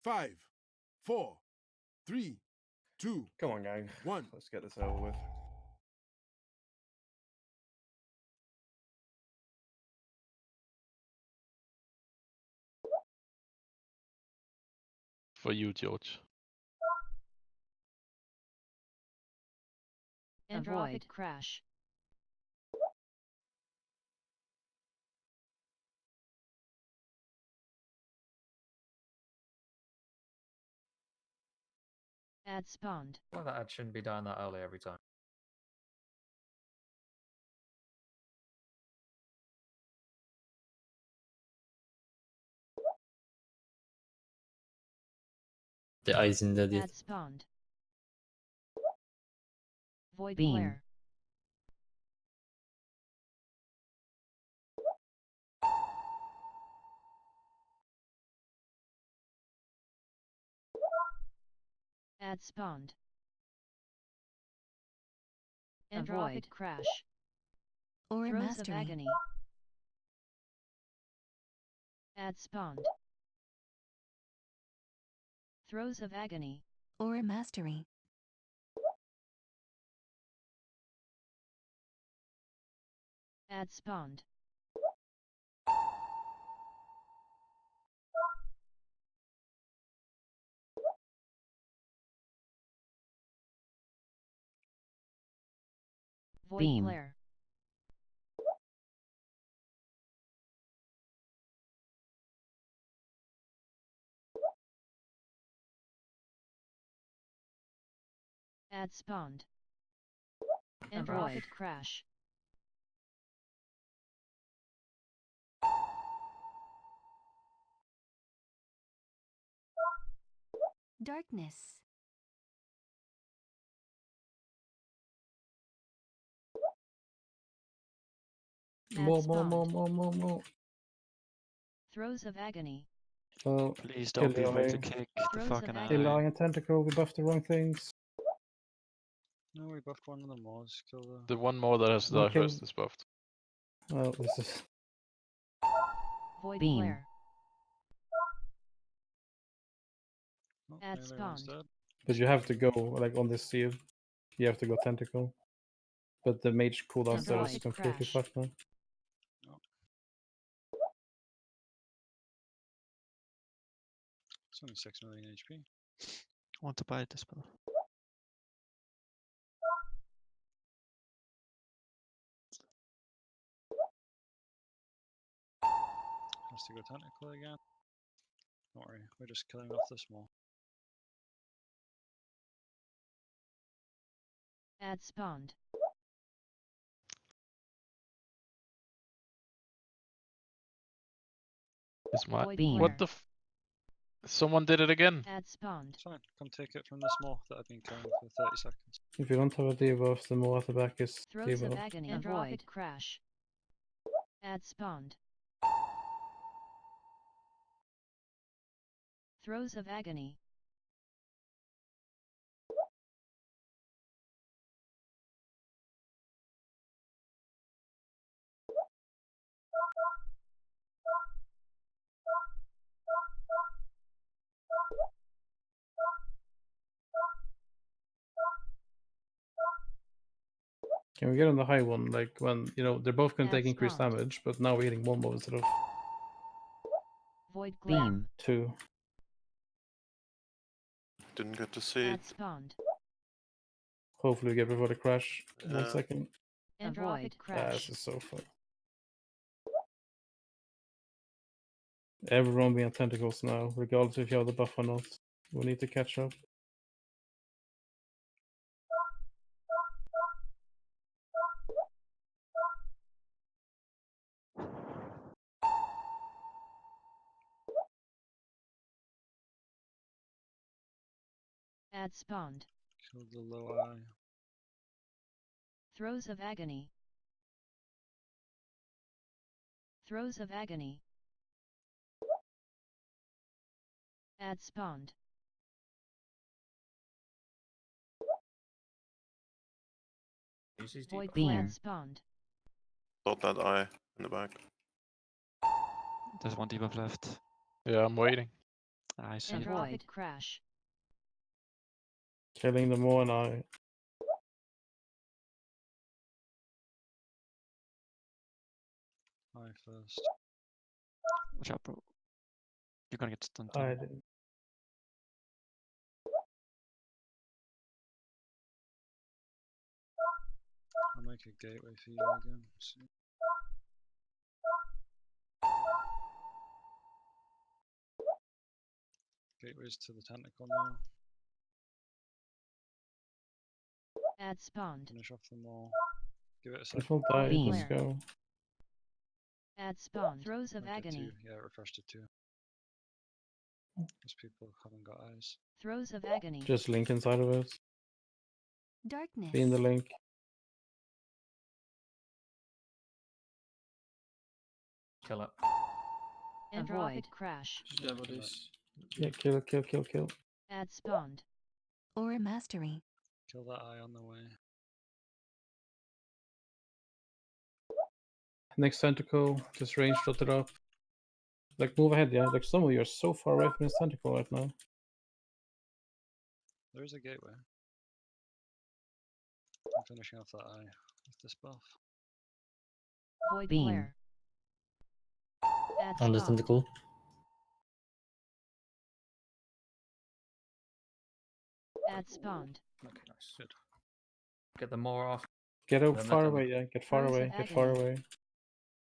5, 4, 3, 2, Come on, gang. 1. Let's get this over with. For you, George. Avoid crash. Ad spawned. Well, that ad shouldn't be dying that early every time. The eyes in the Ad spawned. Void Beam. Ad spawned. Avoid crash. Or Throes mastery. of agony. Ad spawned. Throes of agony. Or mastery. Ad spawned. Void Beam. Flare. Ad spawned. Avoid crash. Darkness. Ad More. spawned. Throes of agony. Oh, Please don't be Kill afraid to Eli. kick the Throws fucking of eye. agony. Eli and Tentacle, we buffed the wrong things. No, we buffed one of them more. Just kill the. The one more that has We'll died kill- first is buffed. Oh, this is... Void Beam. Flare. Oh, Ad nearly everyone's spawned. dead. But you have to go, like, on this seal. You have to go Tentacle. But the mage cooldown there is Avoid completely crash. fucked now. It's only 6 million HP. I want to buy this spell. Has to go technical again. Don't worry, we're just killing off the small. Ad spawned. It's my. Void Beam. What Flare. the? Someone did it again. Ad spawned. It's fine, come take it from the small that I've been killing for 30 seconds. If you don't have a debuff, the more at the back is Throes of debuff. agony. Avoid crash. Ad spawned. Throes of agony. Can we get on the high one? Like, when, you know, they're both going to Ad take increased spawned. damage, but now we're hitting one more instead of Void Glare. Beam. two. Didn't get to see it. Ad spawned. Hopefully we get before the crash. Yeah. 1 second. Avoid Ah, crash. this is so fun. Everyone being tentacles now, regardless if you have the buff or not. We need to catch up. Ad spawned. Kill the low eye. Throes of agony. Throes of agony. Ad spawned. Void Beam. Ad spawned. Got that eye in the back. There's one debuff left. Yeah, I'm waiting. I see it. Android crash. Killing them all and I. I first. Watch out, bro. You're gonna get stunned. I too. did. I'll make a gateway for you again. See. Gateways to the tentacle now. Add spawned. Finish off them all. Give it a This second. will die. Beam. Let's go. Add spawned. Throes of Make it agony. 2. Yeah, it refreshed it 2. Those people haven't got eyes. Throes of agony. Just link inside of it. Darkness. Be in the link. Kill it. Android crash. Yeah, kill, kill, kill, kill. Add spawned. Aura mastery. Kill that eye on the way. Next tentacle, just range shot it up. Like move ahead, yeah. Like some of you are so far away from this tentacle right now. There's a gateway. I'm finishing off that eye with this buff. Void Beam. glare. Add On the spawned. tentacle. Add spawned. Okay, nice. Good. Get the more off. Get out Then far let away, yeah. Get far Throes away, of get far agony. away.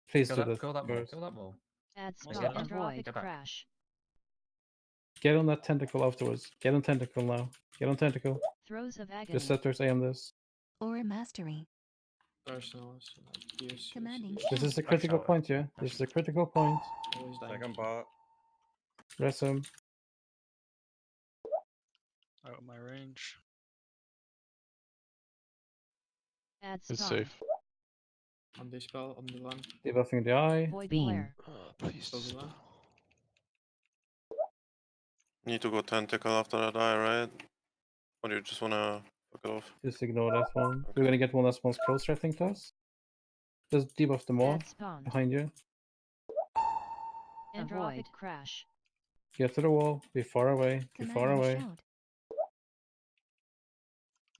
Please Kill do that, this kill that more. first. Kill that more. Add Where's spawned. that? Android Get back. crash. Get on that tentacle afterwards. Get on tentacle now. Get on tentacle. Throes of agony. Just set their aim this. Aura mastery. Commanding This is shout. a critical shower. point, yeah. This is a critical point. Second part. Rest him. Out of my range. Add It's spawned. safe. Debuffing the eye. Void Beam. glare. Please. Need to go tentacle after that eye, right? Or do you just wanna fuck it off? Just ignore that one. We're gonna get one that spawns closer, I think, to us. Just debuff them all Add spawned. behind you. Android crash. Get to the wall. Be far away. Be far Commanding away. shout.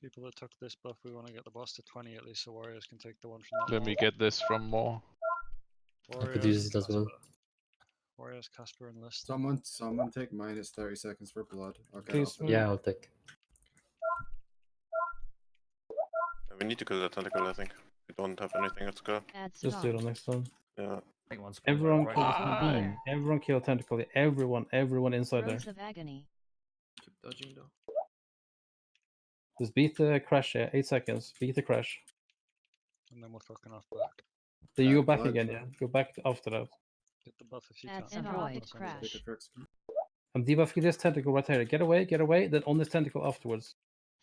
People that took this buff, we want to get the boss to 20 at least so warriors can take the one from that Let wall. me get this from more. I could use it as well. Warriors, Casper, and List. Someone take minus 30 seconds for blood. Okay. Please, Yeah, I'll take. Yeah, we need to kill that tentacle, I think. We don't have anything else to go. Add Just do it spawned. on next one. Yeah. I think one's Everyone right. kill Ah. tentacle. Everyone kill tentacle. Everyone inside there. Throes of agony. Just beat the crash, yeah. 8 seconds. Beat the crash. And then we're fucking off back. Then you go back blood again, for- yeah. Go back after that. Get the buff if you Add can. Android That's crash. Take it first. I'm debuffing this tentacle right here. Get away, then on this tentacle afterwards.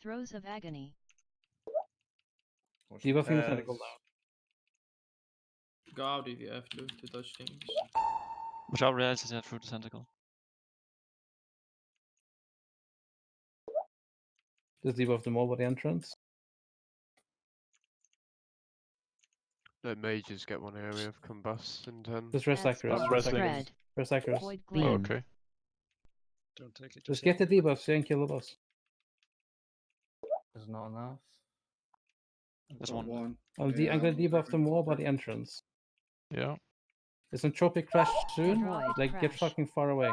Throes of agony. Debuffing the tentacle now. Go out if you have to touch things. Watch out, Realize is through the tentacle. Just debuff them all by the entrance. Let mages get one area of combust in 10. Just rest Add accurate. spawned. Rest wrestling. accurate. Spread. Rest accurate. Void Oh, glare. okay. Don't take it. Just get the debuffs and kill the boss. There's not enough. There's one. I'm gonna debuff them all by the entrance. Yeah. Is Entropy crash soon? Android Like, get crash. fucking far away.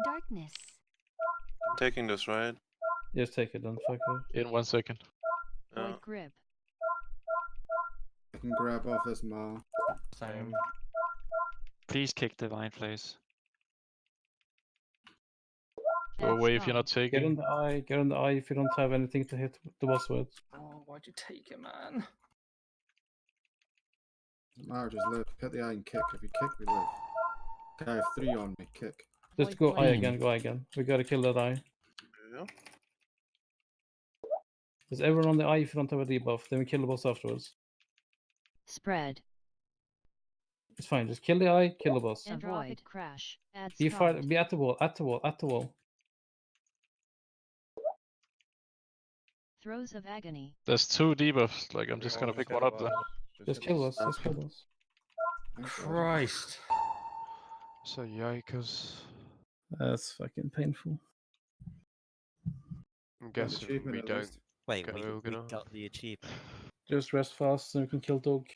Darkness. I'm taking this, right? Just take it then, fuck it. In 1 second. Yeah. Void grip. I can grab off this maw. Same. Please kick Divine Place. Add Go away if you're not spawned. Get on taking. the eye, get on the eye if you don't have anything to hit the boss with. Oh, why'd you take it, man? Mar, just live. Hit the eye and kick. If you kick, we live. Okay, I have 3 on me. Kick. Just Void go glare. eye again, go eye again. We gotta kill that eye. Yeah. Is everyone on the eye if you don't have a debuff? Then we kill the boss afterwards. Spread. It's fine, just kill the eye, kill the boss. Android crash. Add Be far, spawned. be at the wall, at the wall, at the wall. Throes of agony. There's 2 debuffs. Like, I'm just gonna pick one up then. Just kill us, just kill us. Thanks, God. Christ. So yikers. That's fucking painful. I'm Got the guessing achievement we at don't least. Wait, go we Il'gyr. got the achievement. Just rest fast so we can kill dog.